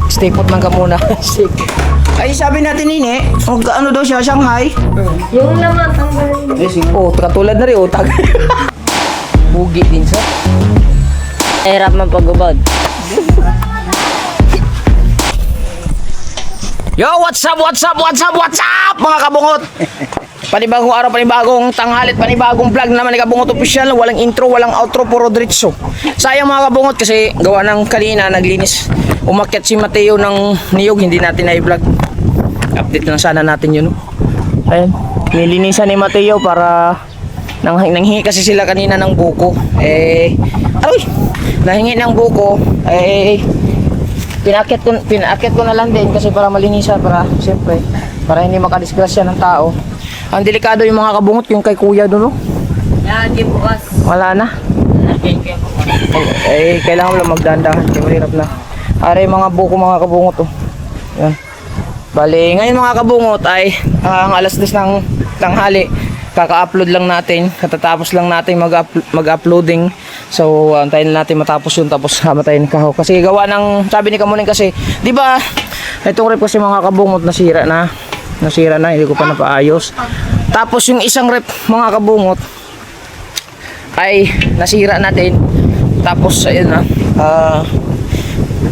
Stay put lang ka muna. Ay, sabi natin nini, ano daw siya, Shanghai? Yung laman, tanggalin. Oh, katulad na rin, utag. Bugi din siya. Hirap man pagubad. Yo, what's up mga kabungot? Panibagong araw, panibagong tanghalit, panibagong vlog naman ni Kabungot Official. Walang intro, walang outro, puro diretso. Sayang mga kabungot kasi gawa ng kanina naglinis. Umakyat si Mateo ng niyog, hindi natin na-vlog. Update lang sana natin yun. Ayan, nilinisan ni Mateo para nanghingi kasi sila kanina ng buko. Nahingi ng buko. Pinaakyat ko na lang din kasi para malinisan, para siyempre para hindi makadisgrasya ng tao. Ang delikado yung mga kabungot, yung kay kuya doon, no? Yan, di bukas. Wala na. Kailangan mo lang magdandahan, kasi mahirap na. Are mga buko mga kabungot, oh. Yan. Bali, ngayon mga kabungot ay ang alas 10 ng tanghali. Kaka-upload lang natin, katatapos lang natin mag-uploading. So, antayin natin matapos yun, tapos hamatayin kaho. Kasi gawa ng, sabi ni Kamuning kasi, di ba, itong rep kasi mga kabungot nasira na, hindi ko pa napaayos. Tapos yung isang rep mga kabungot ay nasira natin. Tapos ayun na,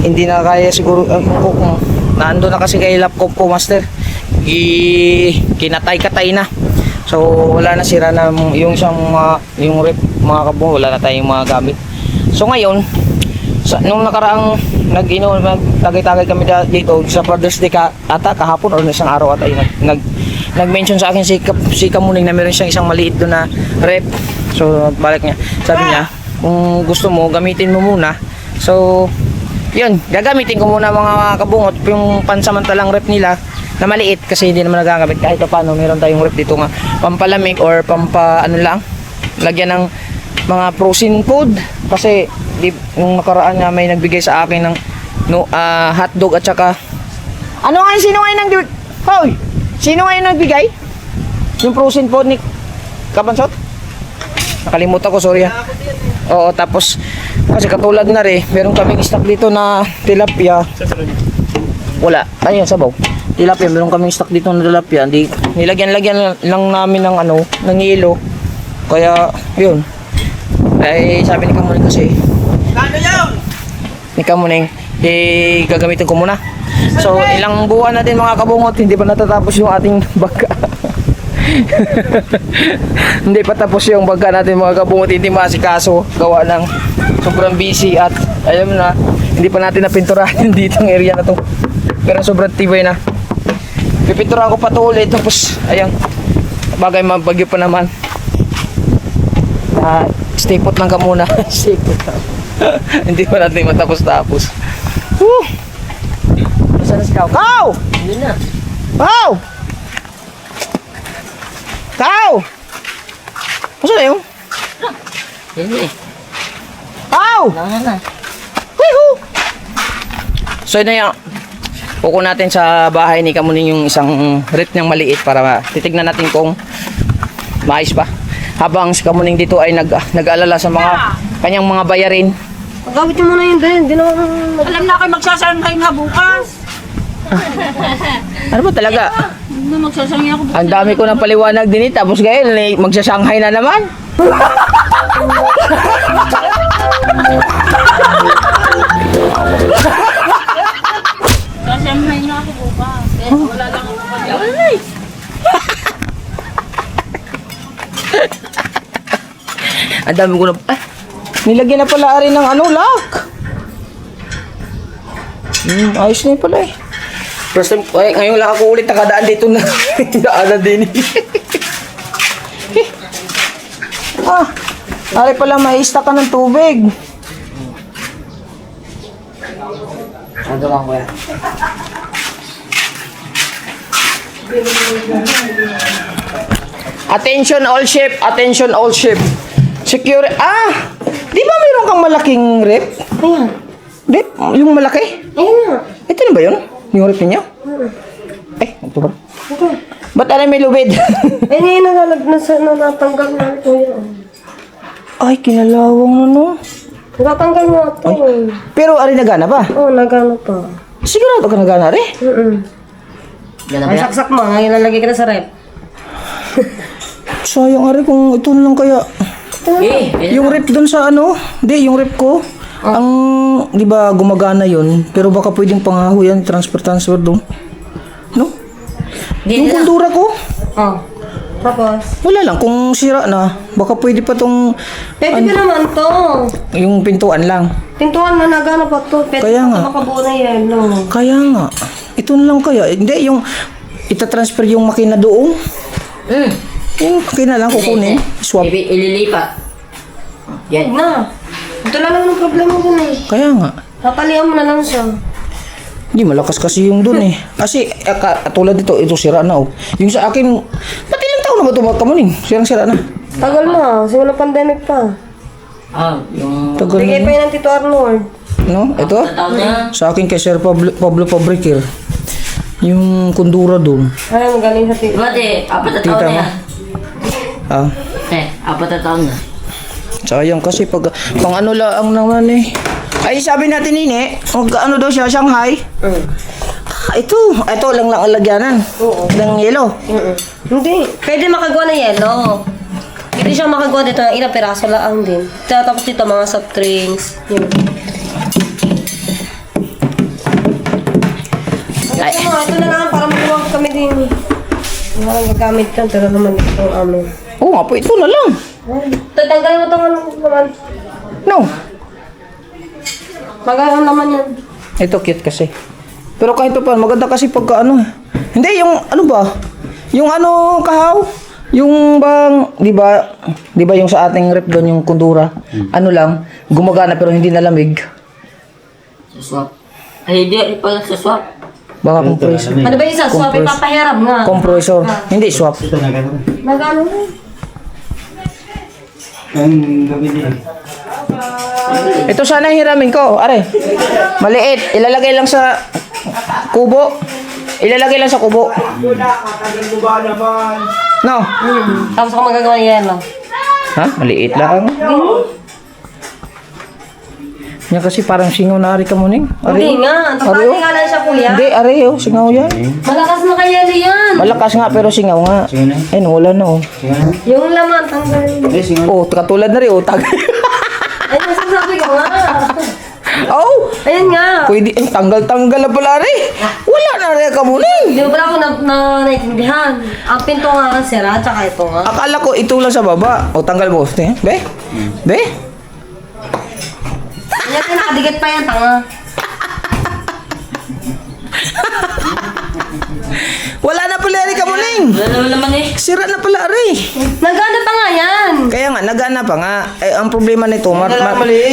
hindi na kaya siguro, kung naando na kasi kay laptop ko master, kinatay-katay na. So wala na, sira na yung isang yung rep mga kabungot, wala na tayong mga gamit. So ngayon, nung nakaraang nagtagay-tagay kami dito sa Father's Day ata kahapon o isang araw at ay nag-mention sa akin si Kamuning na meron siyang isang maliit doon na rep. So balik niya, sabi niya kung gusto mo gamitin mo muna. So yun, gagamitin ko muna mga kabungot yung pansamantalang rep nila na maliit kasi hindi naman nagagamit kahit paano. Meron tayong rep dito nga pampalamig or ano lang, lagyan ng mga frozen food kasi nung nakaraan nga may nagbigay sa akin ng hotdog at saka sino nga yung nagbigay? Yung frozen food ni Kabansot? Nakalimutan ko, sorry ha. Oo, tapos kasi katulad na rin, meron kaming stock dito na tilapia. Wala, ayun sabaw. Tilapia, meron kaming stock dito na tilapia. Nilagyan lang namin ng ng yelo. Kaya yun. Ay sabi ni Kamuning kasi, ni Kamuning, gagamitin ko muna. So ilang buwan na din mga kabungot, hindi pa natatapos yung ating baga. Hindi pa tapos yung baga natin mga kabungot, hindi maasikaso gawa ng sobrang busy at alam na, hindi pa natin napinturahan dito ang area na to. Pero sobrang tibay na. Pipinturahan ko pa to ulit, tapos ayan, bagay mabagyo pa naman. Stay put lang ka muna. Stay put lang. Hindi pa natin matapos-tapos. Woo! Saan na si Kao? Kao! Yun na. Kao! Kao! Masa na yun? Yun eh. Kao! Langan na. Woohoo! So yun na yan. Puko natin sa bahay ni Kamuning yung isang rep niyang maliit para titignan natin kung maayos ba. Habang si Kamuning dito ay nag-aalala sa mga kanyang mga bayarin. Paggamit mo muna yun din. Hindi naman... Alam na kayo magsasanghay nga bukas. Ano ba talaga? Hindi na magsasanghay ako bukas. Ang dami ko ng paliwanag din eh. Tapos ngayon, magsasanghay na naman. Sasanghay nga ako bukas. Wala lang ako pag-alay. Ang dami ko na... nilagyan na pala rin ng lock. Ayos na yun pala eh. First time, ngayon lang ako ulit nakadaan dito na daanan din eh. Ari pala may stock ka ng tubig. Ano lang ko yan? Attention all ship, attention all ship. Secure. Di ba mayroon kang malaking rep? Ayan. Rep? Yung malaki? Ayan na. Ito na ba yun? Yung rep ninyo? Ito ba? Ito. Ba't alam may lubid? Ngayon natanggal na ito yun. Ay, kinalawang na no. Natatanggal nga ito. Pero ari nagana pa. Oo, nagano pa. Sigurado ka nagana rin. Ay, saksak mo. Ngayon lalagay ka na sa rep. Sayang ari kung ito na lang kaya. Yung rep doon sa ano? Hindi, yung rep ko. Ang, di ba, gumagana yun. Pero baka pwedeng pangaho yan, transfer doon. No? Yung kundura ko. Oh. Tapos? Wala lang, kung sira na, baka pwede pa tong, Pwede pa naman to. yung pintuan lang. Pintuan na nagano pa to. Pwede Kaya pa nga. ito makabuo na yelo. Kaya nga, ito na lang kaya. Hindi, yung, itatransfer yung makina doon. Yung makina lang kukunin, swap. Ililipat. Yan. Huwag na. Ito na lang ang problema dun eh. Kaya nga. Papalian mo na lang siya. Hindi, malakas kasi yung dun eh. Kasi, tulad dito, ito sira na oh. Yung sa akin, ba't ilang taon na ba ito magkamuning? Sirang-sira na. Tagal na. Simula pandemic pa. Yung... Tagal na Bigay pa yun. yun ng Tito Arnold. No? Ito? Tataw na. Sa akin kay Sir Pablo Fabriker. Yung kundura dun. Ay, magaling sa Tito. Mate, 4 na taon Tita na mo. yan. Ah, 4 na taon na. sayang kasi pag pang ano lang naman eh. Ay sabi natin nini, ano daw siya, Shanghai. Ito lang ang lagyanan. Ng yelo. Hindi. Pwede makagawa ng yelo. Hindi siya makagawa dito ng ilang piraso lang din. Tapos dito mga soft drinks. Yun. Ay. Ito na lang para magawa kami din. Walang gagamit yan. Pero naman ito ang amin. Oo nga po, ito na lang. Tatanggalin mo ito naman. No. Magayon naman yan. Ito cute kasi. Pero kahit pa maganda kasi pagka ano. Hindi yung ano ba? Yung ano kahaw? Yung bang, 'di ba yung sa ating rep doon yung kundura? Ano lang, gumagana pero hindi nalamig. Sa swap. Ay, hindi pala sa swap. Baka compressor. Ano ba yung isa? Swap, ipapahiram nga. Compressor. Hindi swap. Nagano na. Ito sana hiramin ko. Are. Maliit. Ilalagay lang sa kubo. Ilalagay lang sa kubo. No. Tapos ako magagawa ng yelo. Ha? Maliit lang. Yan kasi parang singaw na ari ka mo ning. Hindi nga. Tapos nga lang siya kuya. Hindi, ari oh. Singaw yan. Malakas na kaya yan. Malakas nga pero singaw nga. Ayun, wala na oh. Yung laman, tanggalin. Oh, katulad na rin oh. Ay, masasabi ko nga. Oh! Ayan nga. Pwede, tanggal-tanggal na pala rin. Wala na rin ka mo ning. Hindi mo pala ako naiintindihan. Ang pinto nga ang sira, tsaka ito nga. Akala ko ito lang sa baba. O, tanggal mo. Be? Be? Ayan nga, nakadikit pa yan, tanga. Wala na pala rin ka mo ning. Wala naman eh. Sira na pala rin. Nagana pa nga yan. Kaya nga, nagana pa nga. Eh, ang problema nito, Natali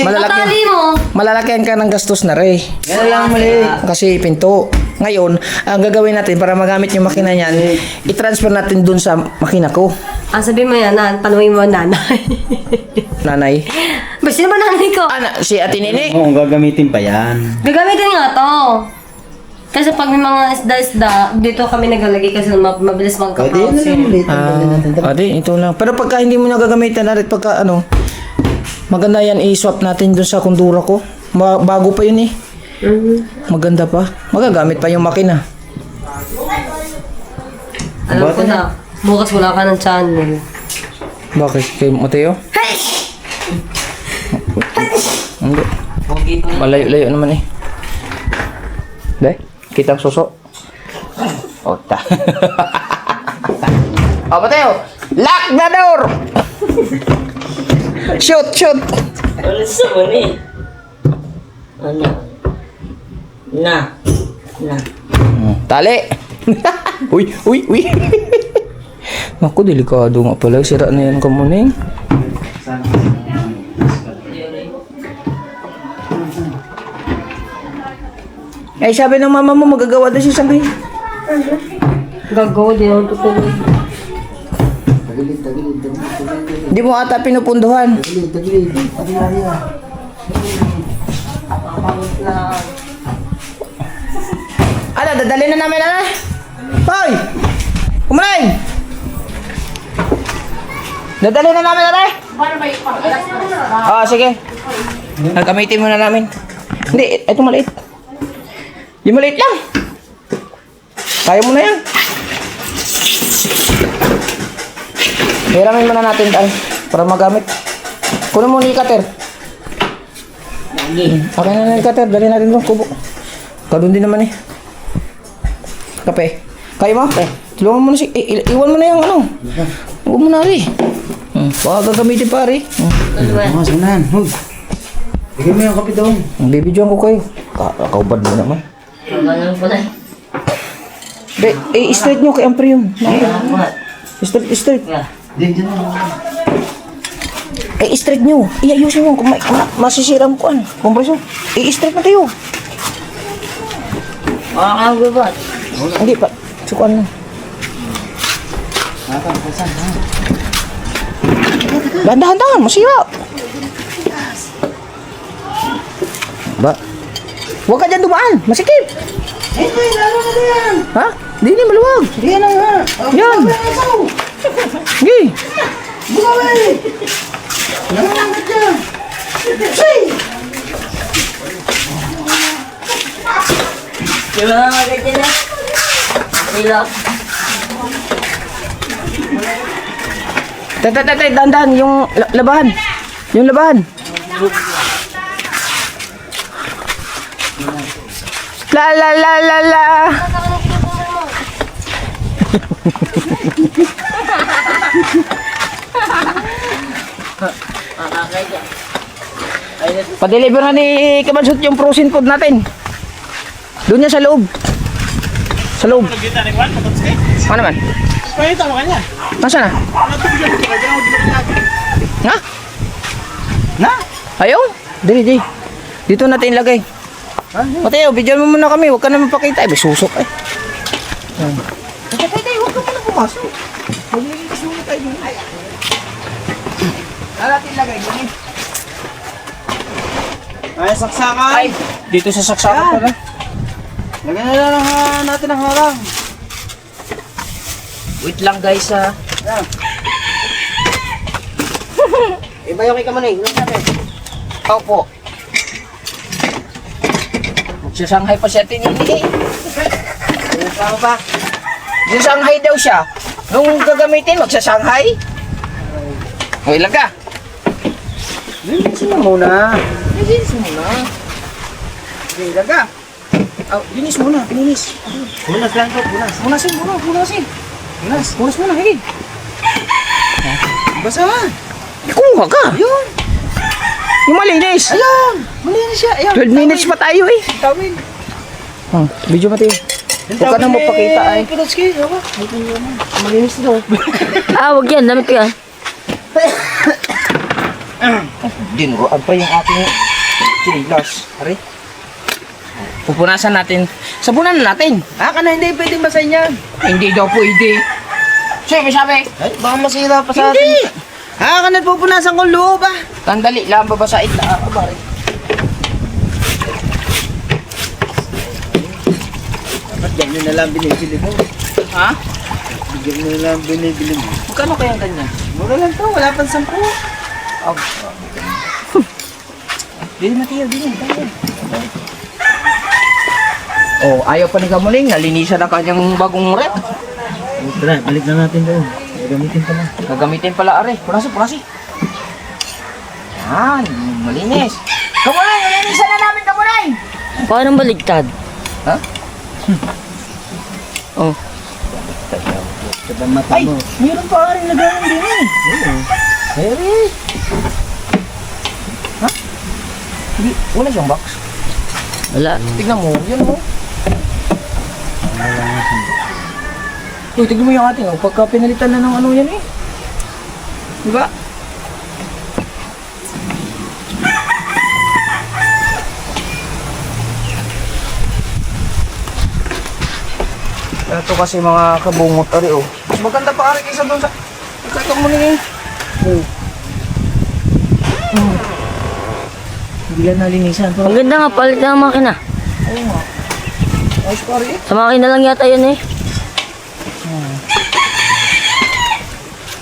mo. malalakihan ka ng gastos na rin. Yan lang mali. Kasi pinto. Ngayon, ang gagawin natin para magamit yung makina niyan, i-transfer natin dun sa makina ko. Ah, sabi mo yan, tanungin mo ang nanay. Nanay. Ba, sino ba nanay ko? Si Ate Nini. Oo, gagamitin pa yan. Gagamitin nga to. Kasi pag may mga isda-isda, dito kami naglalagay kasi mabilis magka-process. Ate, ito lang. Pero pagka hindi mo na gagamitan na rin, pagka ano, maganda yan i-swap natin dun sa kundura ko. Bago pa yun eh. Maganda pa. Magagamit pa yung makina. Alam ko na, bukas wala ka ng channel. Bakit? Kay Mateo? Hindi. Malayo-layo naman eh. Dahil, kitang suso. O, ta. O, Mateo! Lock the door! Shoot, shoot! Wala sa mani. Ano? Na. Tali! Uy, uy, uy! Naku, delikado nga pala. Sira na yan kamuning. Eh, sabi ng mama mo, magagawa din siya sabi. Gagawa din ang totoo. Hindi mo ata pinupunduhan. Ano, dadali na namin na? Hoy! Kumain! Dadali na namin na? Ah, sige. Gagamitin muna namin. Hindi, ito maliit. Yung maliit lang. Kaya mo na yan. Hiramin muna natin tayo para magamit. Kunin mo ni cutter. Okay na yung cutter. Dali natin doon. Kubo. Kadun din naman eh. Kape. Kaya mo? Tulungan mo na si... iwan mo na yung ano. Huwag mo na rin. Baka gagamitin pare. Mas unahan. Huwag. Bigyan mo yung kape doon. Bibidyoan ko kayo. Kaubad mo naman. Ganun po na. Straight nyo kay Ampre yun. Straight. Diyan na. Straight nyo. Iayusin nyo. Masisira mo ko ano. Kompresyon. Straight na tayo. Makakagubat. Hindi pa. Sukuan mo. Dahan-dahan. Masira. Ba? Huwag ka dyan dumaan. Masikip. Lalo na yan. Ha? Di ni maluwag. Di yan nga. Yan. Gi. Bukawin. Nangangat dyan. Say. Diba nga maganda na? Sila. Tay, dahan-dahan. Yung labahan. Yung labahan. La la la la la. Pa-deliver na ni Kabansot yung frozen food natin. Doon niya sa loob. Sa loob. Ano naman? Nasaan na? Ha? Na? Ayaw? Dili. Dito natin ilagay. Mateo, bigyan mo muna kami. Huwag ka naman pakita. Ay, may susok eh. Tay, huwag ka muna pumasok. Magliligis muna tayo dun. Natin ilagay. Ay, saksakan. Ay, dito sa saksakan pala. Lagyan na lang natin ang harang. Wait lang guys ha. Ibayo kay Kamanay. Ano sabi? Opo. Magsasanghay pa siya tinili. Ano ba? Magsasanghay daw siya. Nung gagamitin, magsasanghay. O ilang ka? Linisin mo muna. Linis muna. Okay, laga. Oh, linis muna, linis. Punas lang to, punas. Punasin. Punas muna, higi. Basa. Kuha ka. Ayun. Yung malinis. Ayun. Malinis siya. Ayun. 12 minutes pa tayo eh. Tawin. Video mati. Huwag ka nang magpakita ay. Pinatski. Malinis ito. Wag yan. Damit ko yan. Dinuruan pa yung aking chinilas. Aray. Pupunasan natin. Sabunan na natin. Kana hindi pwedeng basahin yan. Hindi daw pwede. Sige, sabi. Ay, baka masira pa sa atin. Hindi. Kana pupunasan ko loob ah. Tandali lang, babasahin na ako. Dapat yan nyo na lang binibili mo. Ha? Bigyan nyo na lang binibili mo. Magkano kaya ang ganyan? Mura lang to, wala pang 10. Dili Mateo, dili. Oh, ayaw pa ni Kamuling. Nalinisan ang kanyang bagong rep. Tara, balik na natin doon. Gagamitin pa na. Gagamitin pala, are. Purasi. Yan, malinis. Kamuling, nalinisan na namin, Kamuling! Paano baligtad? Ha? Oh. Sa mata Ay, mo. mayroon pa rin na ganun din eh. Pwede. Ha? Hindi, wala siyang box. Wala. Tignan mo, yan mo. Uy, tignan mo yung ating, oh. Pagka pinalitan na ng ano yan eh. Diba? Ito kasi mga kabungot ari oh. Mas maganda pa ari kaysa doon sa kakak mo ni. Oh. Hindi lang nalinisan to. Ang ganda nga, palit na ang makina. Oo nga. Ayos pa rin. Sa makina lang yata yun eh.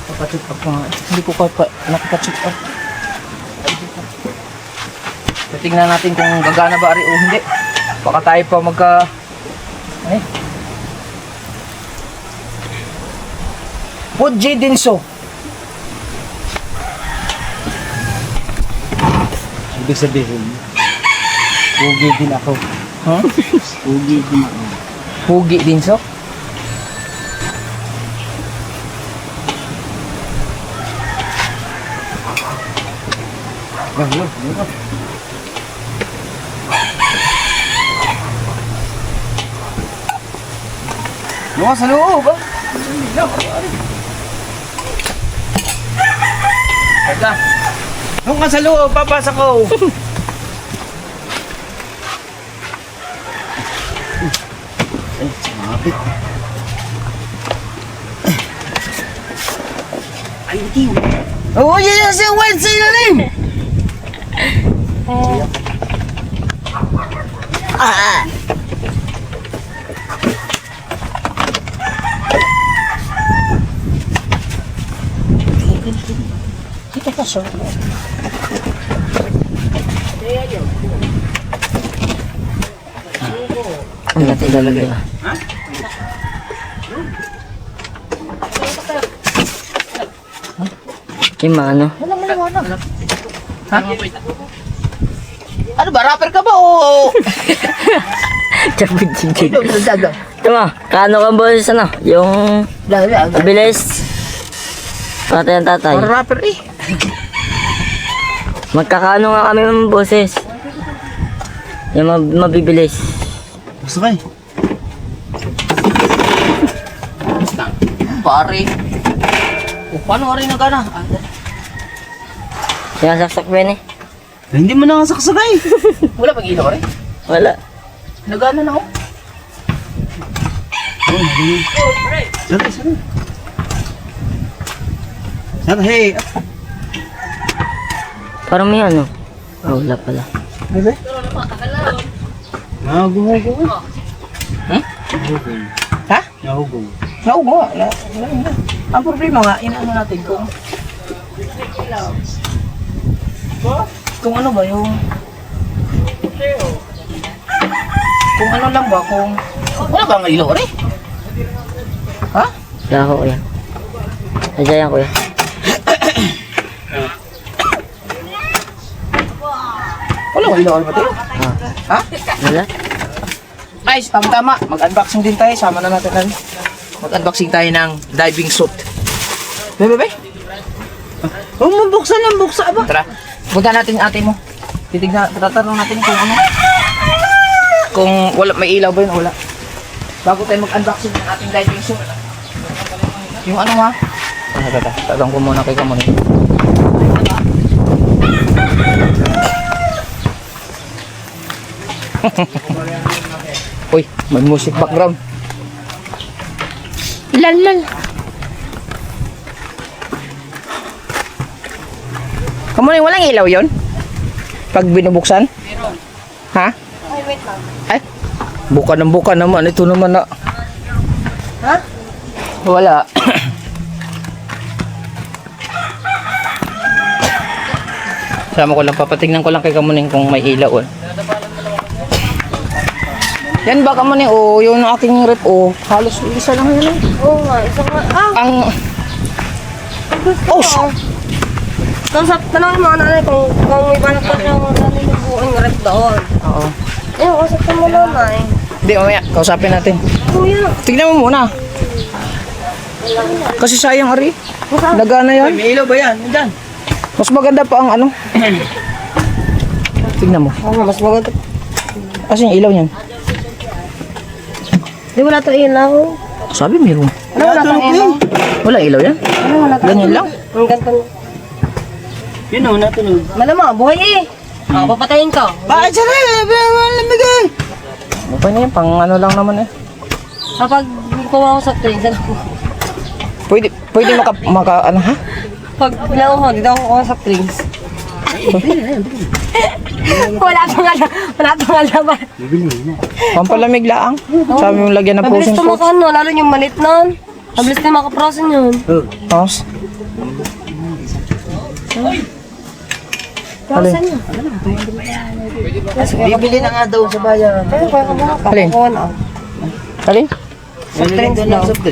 Papacheck up nga. Hindi ko pa nakapatcheck up. titingnan natin kung gagana ba ari o hindi. Baka tayo pa magka... Ay. Puji Dinso. Ibig sabihin, pugi din ako. Huh? Pugi din ako. Pugi Dinso? Lukas sa loob, ah. Teka. Nung ka sa loob, papasok ko. Ay, sumapit. Ay, hindi. Oh, yan si Wed sa ilalim. Dito ka, sir. Ang natin lalagay. Yung mga ano? Ha? Ano ba? Rapper ka ba o... Chapit chichig. Daga. Tama, kaano kang boses ano? Yung mabilis. Tatay ang tatay. Para rapper eh. Magkakaano nga kami ng boses. Yung mabibilis. Gusto kayo? Pare. O, paano rin ang gana? Sinasaksak ba yun eh? Hindi mo nakasaksakay. Wala pag ilaw rin. Wala. Nagana na ako. Oh, nagano. Sorry, sorry. Sorry, hey. Parang may ano. Oh, wala pala. Bebe? Nahugong. Hmm? Nahugong. Ha? Nahugong. Naubo. Ang problema nga, inaano natin kung ano ba yung... Kung ano lang ba, kung... Wala bang ilaw rin? Ha? Wala ko kuya. Nadyayan kuya. Wala bang ilaw rin ba tayo? Ha? Wala? Guys, tama-tama. Mag-unboxing din tayo. Sama na natin lang. Mag-unboxing tayo ng diving suit. Bebe? Oh, mabuksan lang, buksan ba? Tara. Punta natin yung ate mo. Titignan, tatanong natin kung ano. Kung wala, may ilaw ba yun o wala. Bago tayo mag-unboxing ng ating diving suit. Yung ano ha? Tatanong ko muna kay Kamoy. Uy, may music background. Lal. Kamoy, walang ilaw yon? Pag binubuksan? Ha? Ay, wait lang. Ay, buka naman. Ito naman na. Ha? Wala. Sama ko lang, papatingnan ko lang kay Kamuning kung may ilaw. Yan ba Kamuning? O, yung aking rep. O, halos isa lang yan. Oo nga, isang nga. Ah! Ang... Oh, Tapos tanongin mo nanay kung may balak pa siya nanay na buong rep doon. oo. Eh, usap ka mo nanay. Hindi, mamaya. Kausapin natin. Kuya, Tignan mo muna. Kasi sayang, Ari. Nagana yan. May ilaw ba yan? Yan. Mas maganda pa ang ano. Tignan mo. oo, mas maganda. Kasi yung ilaw niyan. Di wala ito ilaw. Sabi meron. Ano wala itong ilaw? Wala ilaw yan. Ano wala ito? Ganyan lang. Ang ganito. Yun o, natunog. Malamang, buhay eh. Oo, papatayin ka. Bakit siya rin? Lamigay. Okay na yan. Pang ano lang naman eh. Kapag kuha ko sa train, saan ako? Pwede maka ano ha? Pag bilang ako, dito ako kuha sa trains. Wala pang alaman. Bibili na. Pampalamig laang. Sabi yung lagyan ng Mabilis frozen fruit. tumakan, no? Lalo yung malit nun. Mabilis na makaprosin yun. Oh. Tapos, Alin? Bibili na nga daw sa bayan. Alin? Alin?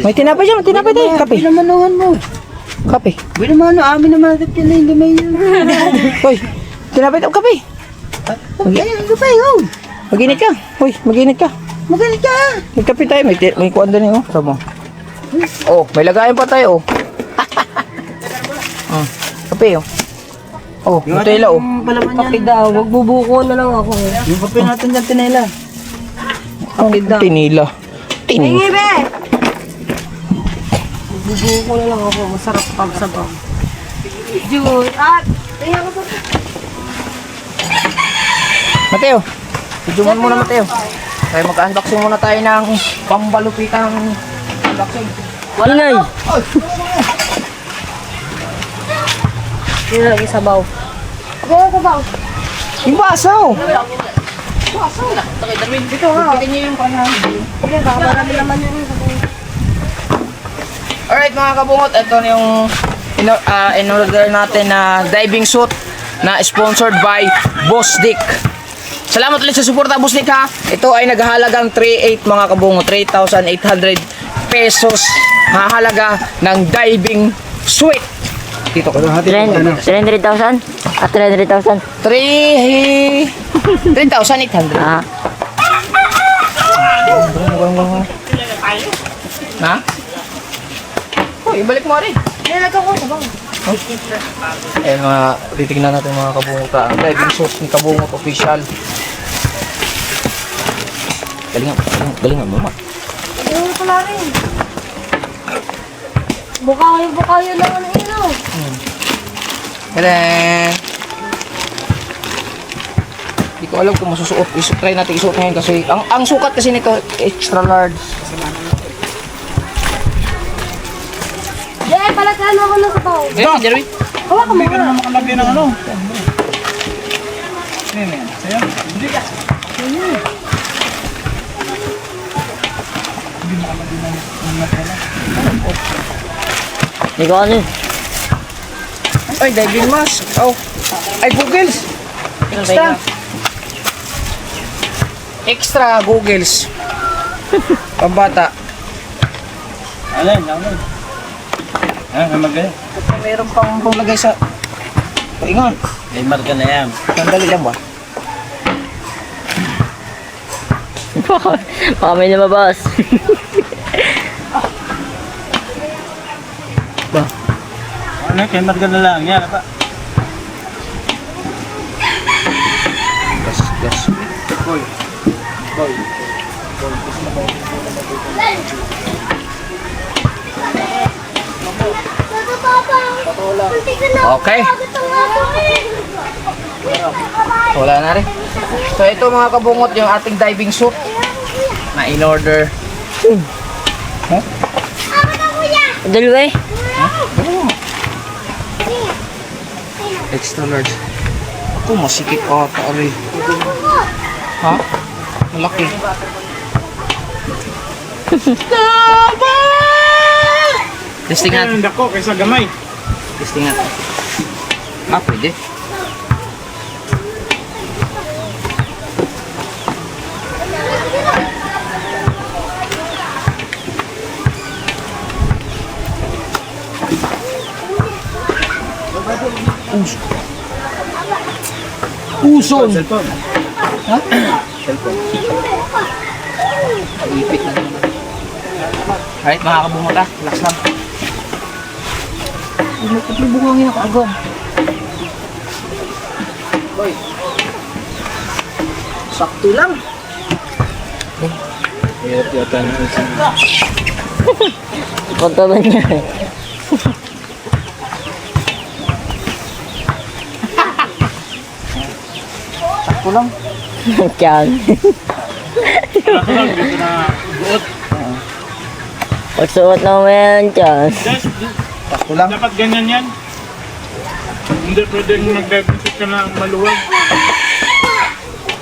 May tinapay siya, may tinapay tayo. Kape. Binamanuhan mo. Kape. Binamano, amin naman agad yan na hindi may yun. Hoy, tinapay tayo, kape. Ayun, gabay, oh. Mag-init ka. Hoy, mag-init ka. Magaling ka. May kape tayo, may kuwan din yun. Tama. Oh, may lagayan pa tayo, oh. Kape, oh. Oh, Nutella, oh. Palaman yan. Kape daw, magbubuko na lang ako. Yung kape natin dyan, tinela. Tinila. Hingi, be! Magbubuko na lang ako. Masarap pagsabaw. Jude, at... Tingnan ko sa... Mateo, sujuman muna, Mateo. Kaya mag-unboxing muna tayo ng pambalupitang unboxing. Ingay. Hindi lagi sabaw. Yung basaw. Ito nga. Sige, baka marami naman yun. Alright mga kabungot, ito na yung in-order natin na diving suit na sponsored by Boss Dick. Salamat ulit sa suporta, Boss Dick, ha. Ito ay naghahalagang 3,800 mga kabungot, 3,800 pesos hahalaga ng diving suit. Dito ko. 300,000? Ah, 300,000? 3,800. Ah, Ha? Oh, ibalik mo rin. Nilagay ko sa bang. Eh mga titignan natin mga kabungot, ang diving suit ni Kabungot official. Galingan mo, ma. Ano pala rin? Bukayo lang ang ilaw. Tada! Hindi ko alam kung masusuot. Try natin isuot ngayon kasi ang sukat kasi nito extra large. Jay, palagyan ako ng sabaw. Ganyan, Jerry. Hawa ka muna. Makalagay ng ano. hindi ko ano. Ay, diving mask. Oh. Ay, goggles. Extra. Extra goggles. Pambata. Alin, alin. May magaling. Meron pang panglagay sa paingan. May marka na yan. Sandali lang ba? Baka may lumabas. Ano, kay marka na lang yan. Apa? Gas. Okay. Wala na rin. So ito mga kabungot yung ating diving suit na in order. Dalawa eh. Extra large. Ako masikip ata rin. Ha? Malaki. Testing natin. Dako, kaysa gamay. Testing natin. Ah, pwede. Uson. Cellphone. Ha? Ipit na naman. Alright mga kabungot, relax lang. May bungangin ako agad. Sakto lang. Hirap yata na isa. Punta ba niya eh. Sakto lang. Tiyan. Ako lang, dito na buot. Pagsuot na mo yan, tiyan. Sakto lang. Dapat ganyan yan. Hindi pwedeng mag-deficit ka na maluwag.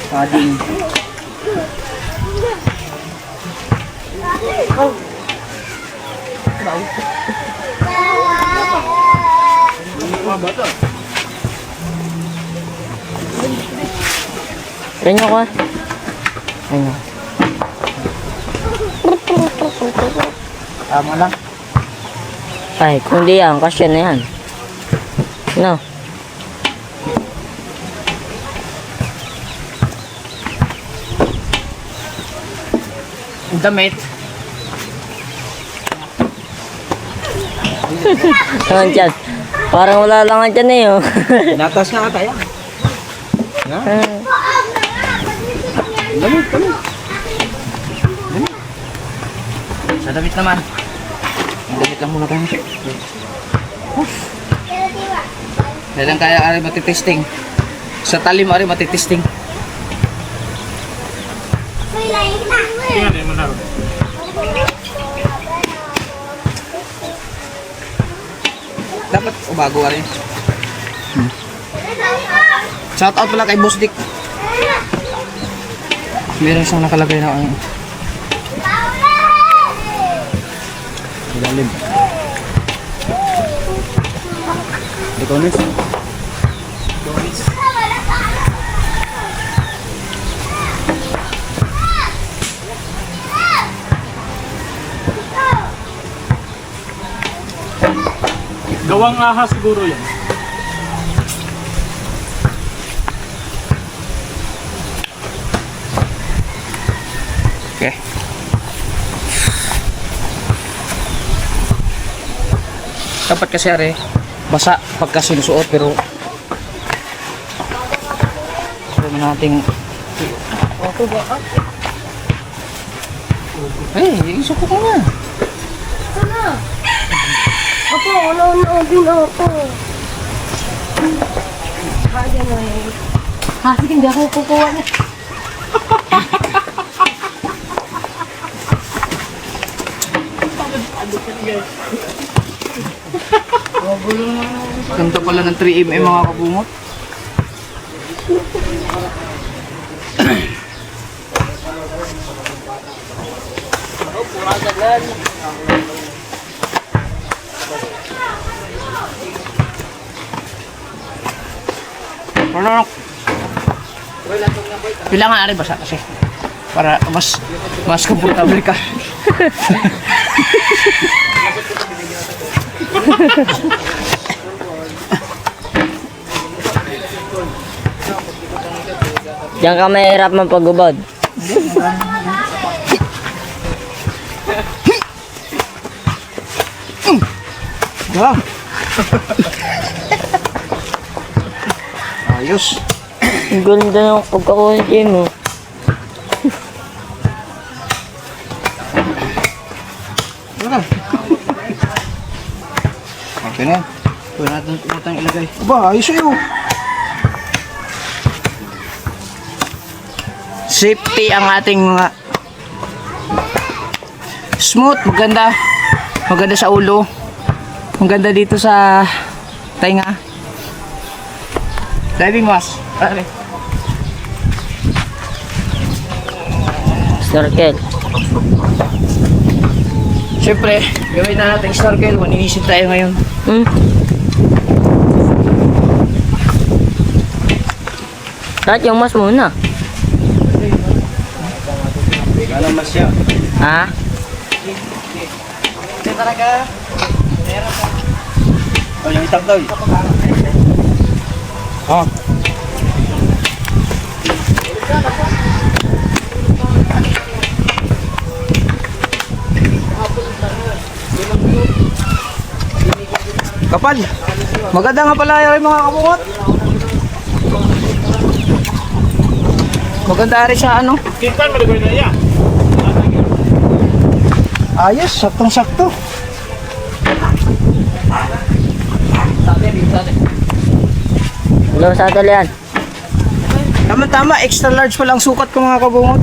Padding. Ganyan ko ah. Ayun. Tama lang. Ay, kung di yan, kasya na yan. No. Damit. Naman dyan. Parang wala lang nga dyan eh. Oh. Natas nga ata yan. Damit. Sa damit naman. Ang damit lang muna tayo. Kailan kaya ari matitesting? Sa talim ari matitesting. Yan, yan mo na. Dapat bago ari. Shout out pala kay Boss Dick. Meron siyang nakalagay na ano. Ilalim. Ikonis. Gawang ahas siguro yan. Okay. Dapat kasi are basa pagka sinusuot pero nating isuko ko na. Opo, wala na ang binato. Kaya na eh. Ha, sige, hindi ako kukuha na. Ganda pala ng 3mm mga kabungot. Ano? Kailangan ari basa kasi para mas komportable ka. Diyan ka mahirap mapagubad. Ah. Ayos. Ang ganda ng pagkakunti mo. Wala. Okay na. Pwede natin utang ilagay. Aba, ayos sa'yo. Safety ang ating mga smooth, maganda. Maganda sa ulo. Maganda dito sa tainga. Diving mask. Pare. Snorkel. Siyempre, gawin na natin snorkel. Maninisip tayo ngayon. Hmm? Kahit yung mas muna. Ano mas siya? Ha? Ito talaga. Oh, yung itak daw. Oh. Kapal. Maganda nga pala yung mga kabungot. Maganda rin sa ano. Kita mo na yan. Ayos, saktong-sakto. Hello sa talian. Tama-tama, extra large pa lang sukat ko mga kabungot.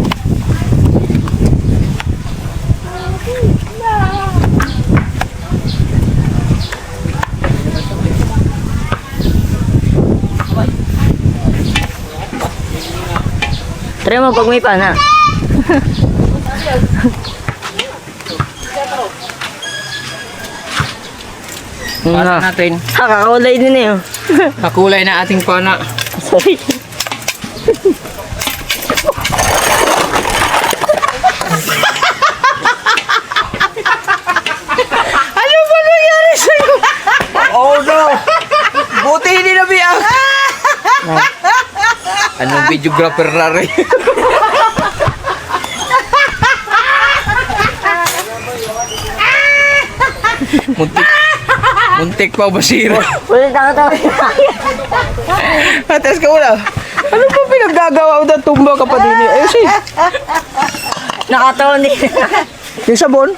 Try mo pag may pana. Para natin, Kakakulay din eh. Oh. kakulay na ating pana. Sorry. videographer na rin. Muntik pa basira. Ulit ako to. Atas ka muna. Ano ba pinaggagawa mo na tumba ka pa din? Ayos eh. Nakataon din. Yung sabon.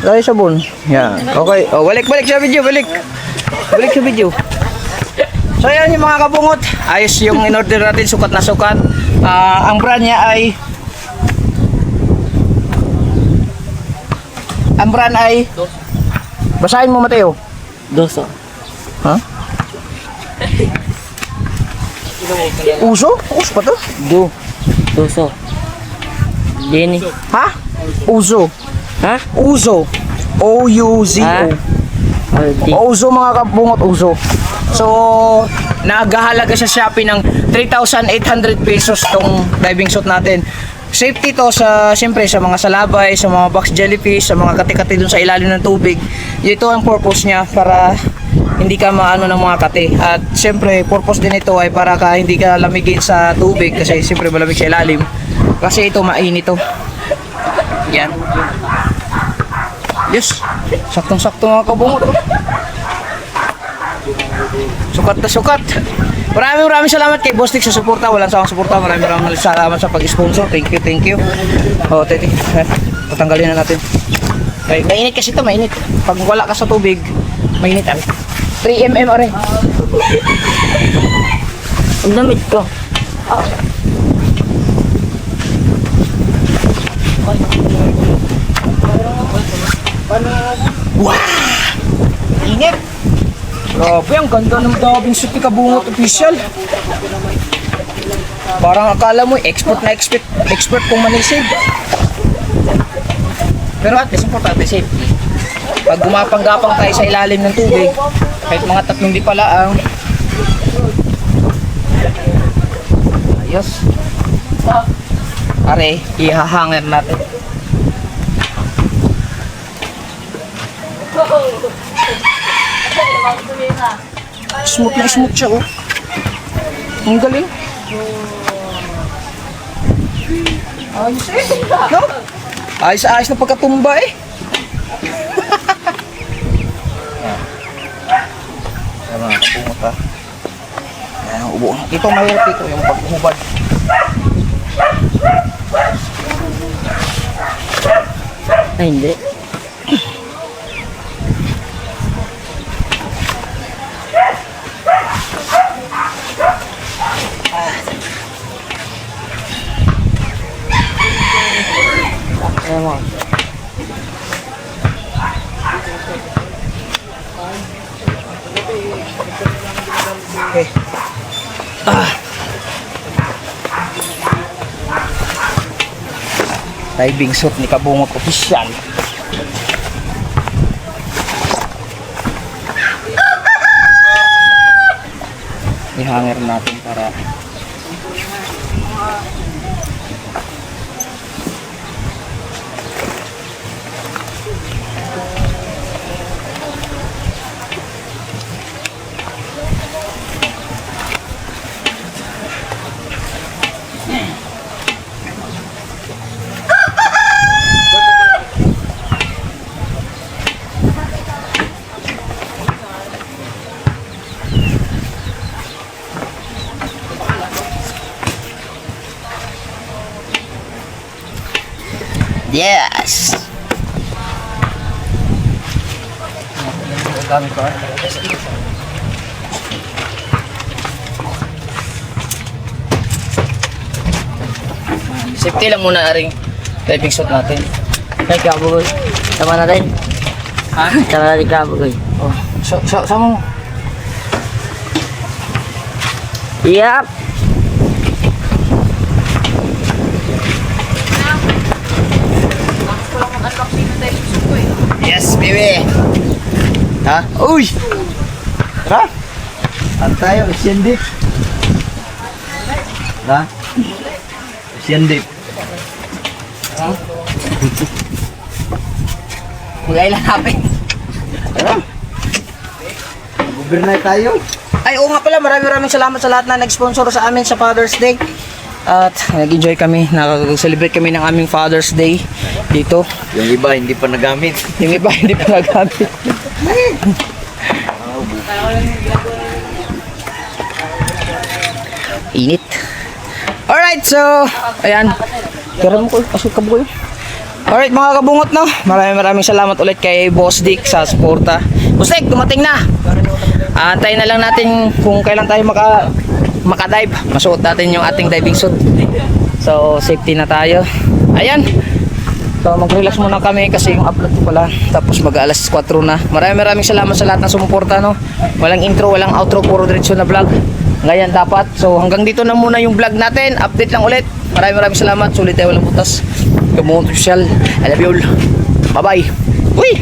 Lagi sabon. Yan. Okay. Oh, balik sa video. Balik sa video. So yan yung mga kabungot. Ayos yung in-order natin. Sukat na sukat. Ang brand niya ay basahin mo, Mateo. Doso. Ha? Uso? Uso pa to? Doso. Dini. Ha? Uso. Ha? Uso. O-U-Z-O. Ah. Uso mga kabungot, uso. So, naghahalaga sa Shopee ng 3,800 pesos tong diving suit natin. Safety to sa, siyempre, sa mga salabay, sa mga box jellyfish, sa mga kati-kati dun sa ilalim ng tubig. Ito ang purpose niya para hindi ka maano ng mga kati. At siyempre, purpose din ito ay para ka hindi ka lamigin sa tubig kasi siyempre malamig sa ilalim. Kasi ito mainit to. Yan. Yes. Saktong-sakto mga kabungot. Sukat na sukat. Maraming salamat kay Boss Nick sa suporta. Walang sawang suporta. Maraming salamat sa pag-sponsor. Thank you. Oh, titi. Patanggalin na natin. Mainit kasi ito, mainit. Pag wala ka sa tubig, mainit. 3 mm are. Ang damit ko. Init. Grabe, ang ganda ng diving suit ni Kabungot Official. Parang akala mo, expert kung manisig. Pero at least, importante safety. Pag gumapang-gapang tayo sa ilalim ng tubig, kahit mga 3 di pala ang ayos. Are, ihahanger natin. Smooth na smooth siya, oh. Ang galing. Ayos eh. No? Ayos na pagkatumba eh. Ayan mga kapungot ha. Ayan ang ubo. Ito mahirap ito yung paghuhubad. Ay, hindi. Ayan mo. Okay. Diving suit ni Kabungot Official. I-hanger natin para yes! Gamit ko. Safety lang muna aring diving suit natin. Ay, kabugoy. Tama natin. Ha? Tama natin kabugoy. Oh, sama mo. Yap! Yes, baby! Ha? Uy! Tara! Ano tayo? Asian dip. Ha? Asian dip. Ha? Mag-ailan natin. Tara! Mag-overnight tayo. Ay, oo nga pala, maraming salamat sa lahat na nag-sponsor sa amin sa Father's Day. At nag-enjoy kami, nag-celebrate kami ng aming Father's Day dito. Yung iba hindi pa nagamit. Yung iba hindi pa nagamit. Init. Alright, so, ayan. Tira mo ko, pasok ka po. Alright mga kabungot, no? Maraming salamat ulit kay Boss Dick sa suporta. Boss Dick, dumating na. Antayin na lang natin kung kailan tayo makadive. Masuot natin yung ating diving suit. So, safety na tayo. Ayan. So, mag-relax muna kami kasi yung upload ko pala. Tapos mag-alas 4 na. Maraming salamat sa lahat ng sumuporta, no? Walang intro, walang outro, puro diretso na vlog. Ngayon dapat. So, hanggang dito na muna yung vlog natin. Update lang ulit. Maraming salamat. Sulit tayo, walang butas. Kabungot social. I love you all. Bye-bye. Uy!